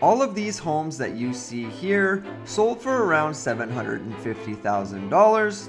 All of these homes that you see here sold for around $750,000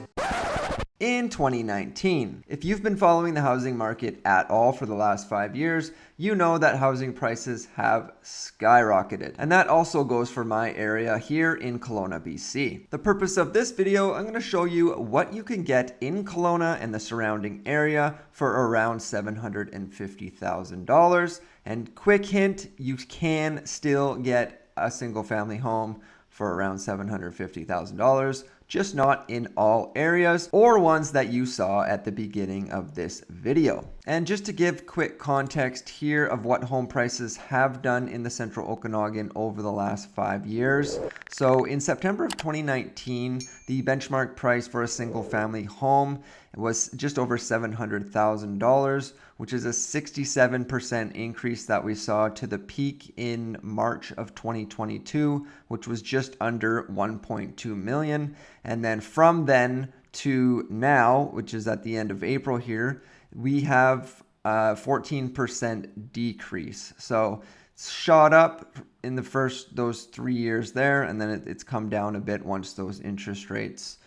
in 2019. If you've been following the housing market at all for the last 5 years, you know that housing prices have skyrocketed. And that also goes for my area here in Kelowna, BC. The purpose of this video, I'm going to show you what you can get in Kelowna and the surrounding area for around $750,000. And quick hint, you can still get a single family home for around $750,000. Just not in all areas or ones that you saw at the beginning of this video. And just to give quick context here of what home prices have done in the Central Okanagan over the last 5 years. So in September of 2019, the benchmark price for a single family home was just over $700,000, which is a 67% increase that we saw to the peak in March of 2022, which was just under 1.2 million. And then from then to now, which is at the end of April here, we have a 14% decrease. So it's shot up in those 3 years there, and then it's come down a bit once those interest rates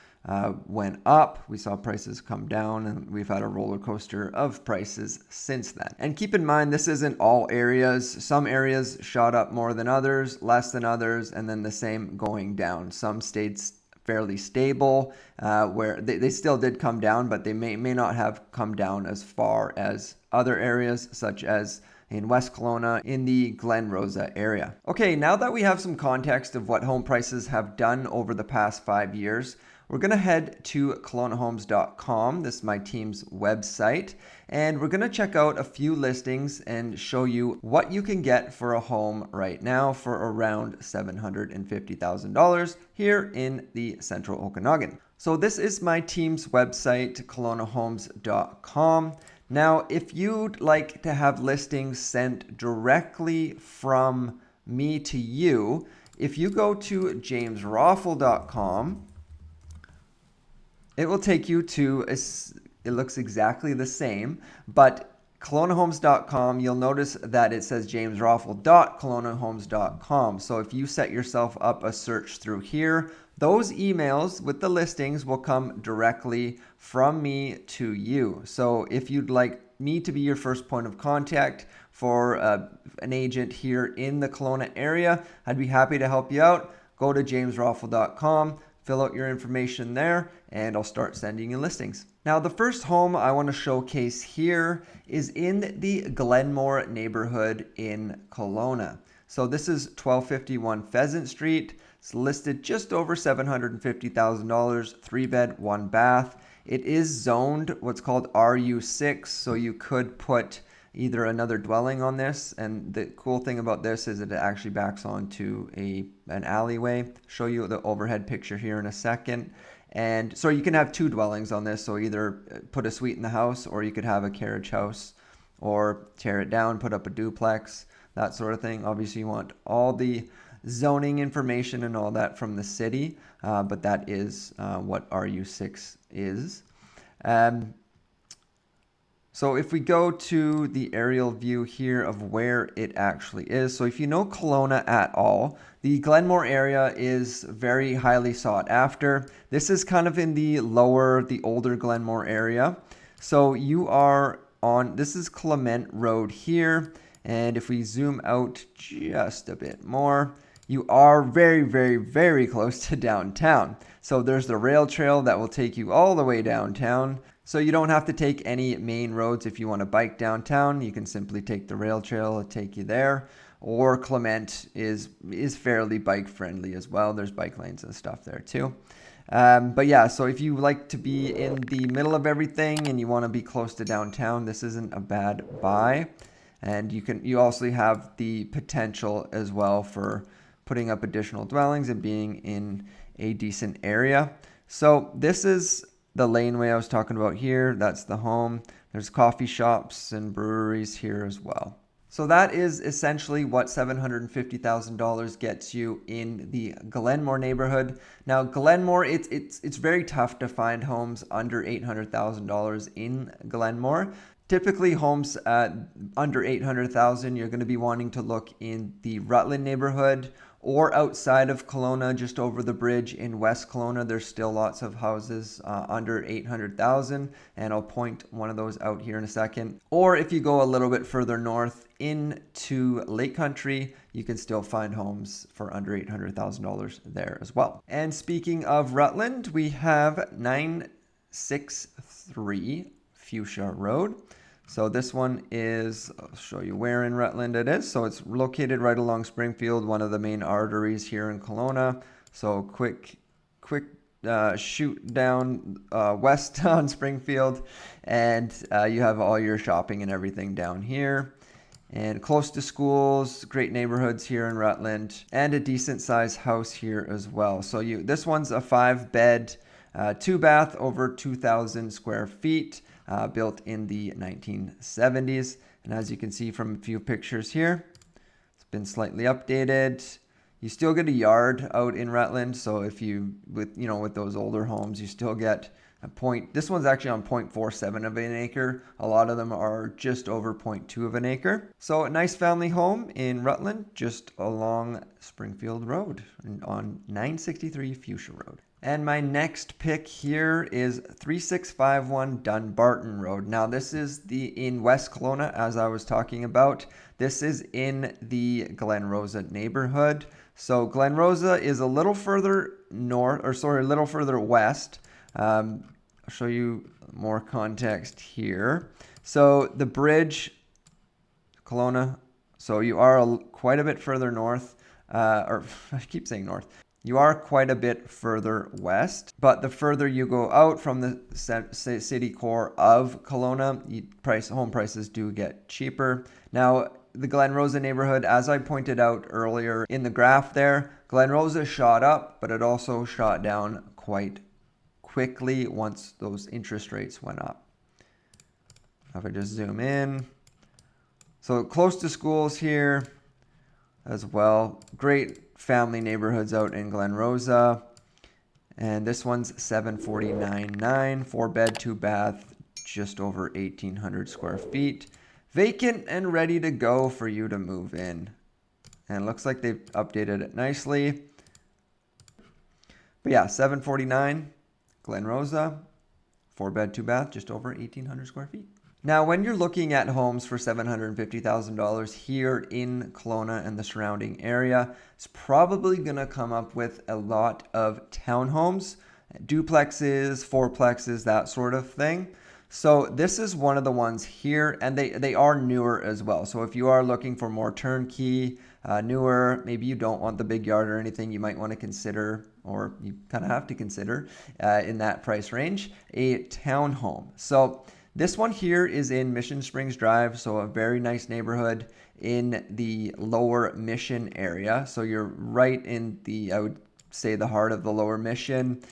went up. We saw prices come down, and we've had a roller coaster of prices since then. And keep in mind, this isn't all areas. Some areas shot up more than others, less than others, and then the same going down. Some states fairly stable, where they still did come down, but they may not have come down as far as other areas, such as in West Kelowna in the Glenrosa area. Okay, now that we have some context of what home prices have done over the past 5 years, we're going to head to KelownaHomes.com. This is my team's website. And we're going to check out a few listings and show you what you can get for a home right now for around $750,000 here in the Central Okanagan. So this is my team's website, KelownaHomes.com. Now, if you'd like to have listings sent directly from me to you, if you go to JamesRoffel.com, it will take you to, it looks exactly the same, but KelownaHomes.com, you'll notice that it says JamesRoffel.KelownaHomes.com. So if you set yourself up a search through here, those emails with the listings will come directly from me to you. So if you'd like me to be your first point of contact for an agent here in the Kelowna area, I'd be happy to help you out. Go to JamesRoffel.com. Fill out your information there, and I'll start sending you listings. Now, the first home I want to showcase here is in the Glenmore neighborhood in Kelowna. So this is 1251 Pheasant Street. It's listed just over $750,000, 3-bed, 1-bath. It is zoned what's called RU6, so you could put either another dwelling on this, and the cool thing about this is that it actually backs onto an alleyway. Show you the overhead picture here in a second. And so you can have 2 dwellings on this, so either put a suite in the house, or you could have a carriage house, or tear it down, put up a duplex, that sort of thing. Obviously you want all the zoning information and all that from the city, but that is what RU6 is. So if we go to the aerial view here of where it actually is, so if you know Kelowna at all, the Glenmore area is very highly sought after. This is kind of in the older Glenmore area. So you are on, this is Clement Road here, and if we zoom out just a bit more, you are very, very, very close to downtown. So there's the rail trail that will take you all the way downtown. So you don't have to take any main roads if you want to bike downtown. You can simply take the rail trail, it'll take you there. Or Clement is fairly bike friendly as well. There's bike lanes and stuff there too. But yeah, so if you like to be in the middle of everything and you want to be close to downtown, this isn't a bad buy. And you also have the potential as well for putting up additional dwellings and being in a decent area. So this is the laneway I was talking about here. That's the home. There's coffee shops and breweries here as well. So that is essentially what $750,000 gets you in the Glenmore neighborhood. Now, Glenmore, it's very tough to find homes under $800,000 in Glenmore. Typically homes at under 800,000, you're going to be wanting to look in the Rutland neighborhood or outside of Kelowna, just over the bridge in West Kelowna. There's still lots of houses under 800,000, and I'll point one of those out here in a second. Or if you go a little bit further north into Lake Country, you can still find homes for under $800,000 there as well. And speaking of Rutland, we have 963 Fuchsia Road. So this one is, I'll show you where in Rutland it is. So it's located right along Springfield, one of the main arteries here in Kelowna. So quick shoot down west on Springfield, and you have all your shopping and everything down here. And close to schools, great neighborhoods here in Rutland, and a decent sized house here as well. So this one's a 5-bed, 2-bath, over 2,000 square feet. Built in the 1970s, and as you can see from a few pictures here, it's been slightly updated. You still get a yard out in Rutland, so if you with those older homes, you still get a point. This one's actually on 0.47 of an acre. A lot of them are just over 0.2 of an acre. So a nice family home in Rutland, just along Springfield Road on 963 Fuchsia Road. And my next pick here is 3651 Dunbarton Road. Now this is in West Kelowna, as I was talking about. This is in the Glenrosa neighborhood. So Glenrosa is a little further west. I'll show you more context here. So the bridge, Kelowna. So you are quite a bit further north, or I keep saying north. You are quite a bit further west, but the further you go out from the city core of Kelowna, home prices do get cheaper. Now, the Glenrosa neighborhood, as I pointed out earlier in the graph there, Glenrosa shot up, but it also shot down quite quickly once those interest rates went up. If I just zoom in. So close to schools here as well. Great family neighborhoods out in Glenrosa. And this one's 749.9, 4-bed, 2-bath, just over 1,800 square feet. Vacant and ready to go for you to move in. And it looks like they've updated it nicely. But yeah, 749 Glenrosa, 4-bed, 2-bath, just over 1,800 square feet. Now, when you're looking at homes for $750,000 here in Kelowna and the surrounding area, it's probably going to come up with a lot of townhomes, duplexes, fourplexes, that sort of thing. So this is one of the ones here, and they are newer as well. So if you are looking for more turnkey, newer, maybe you don't want the big yard or anything, you might want to consider, or you kind of have to consider in that price range, a townhome. So this one here is in Mission Springs Drive, so a very nice neighborhood in the Lower Mission area. So you're right in I would say, the heart of the Lower Mission,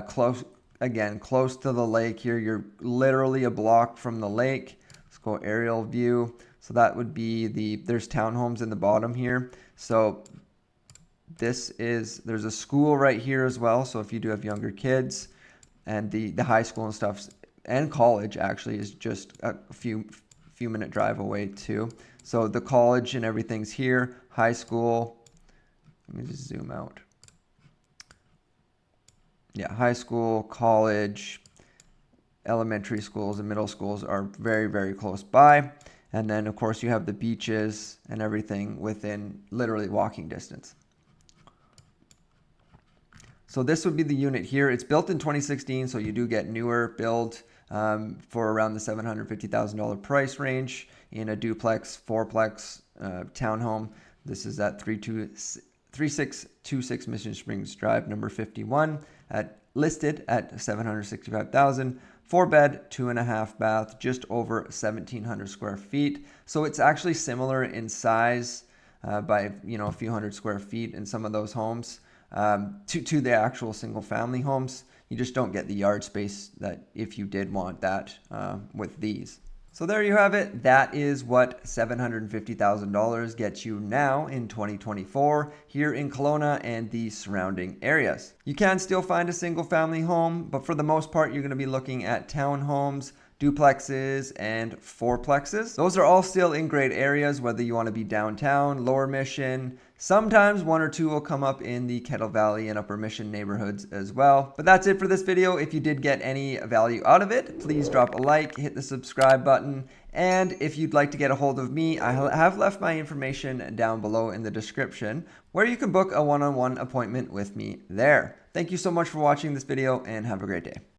close to the lake here. You're literally a block from the lake. Let's go aerial view. So that would be there's townhomes in the bottom here. So there's a school right here as well. So if you do have younger kids, and the high school and stuff, and college actually is just a few minute drive away too. So the college and everything's here. High school, let me just zoom out. Yeah, high school, college, elementary schools and middle schools are very, very close by. And then of course you have the beaches and everything within literally walking distance. So this would be the unit here. It's built in 2016, so you do get newer build for around the $750,000 price range in a duplex, fourplex townhome. This is at 3626 Mission Springs Drive, number 51, listed at $765,000. 4-bed, 2.5-bath, just over 1,700 square feet. So it's actually similar in size by a few hundred square feet in some of those homes to the actual single-family homes. You just don't get the yard space that if you did want that with these. So there you have it. That is what $750,000 gets you now in 2024 here in Kelowna and the surrounding areas. You can still find a single family home, but for the most part, you're going to be looking at townhomes, duplexes, and fourplexes. Those are all still in great areas, whether you want to be downtown, Lower Mission. Sometimes one or two will come up in the Kettle Valley and Upper Mission neighborhoods as well. But that's it for this video. If you did get any value out of it, please drop a like, hit the subscribe button, and if you'd like to get a hold of me, I have left my information down below in the description, where you can book a one-on-one appointment with me there. Thank you so much for watching this video, and have a great day.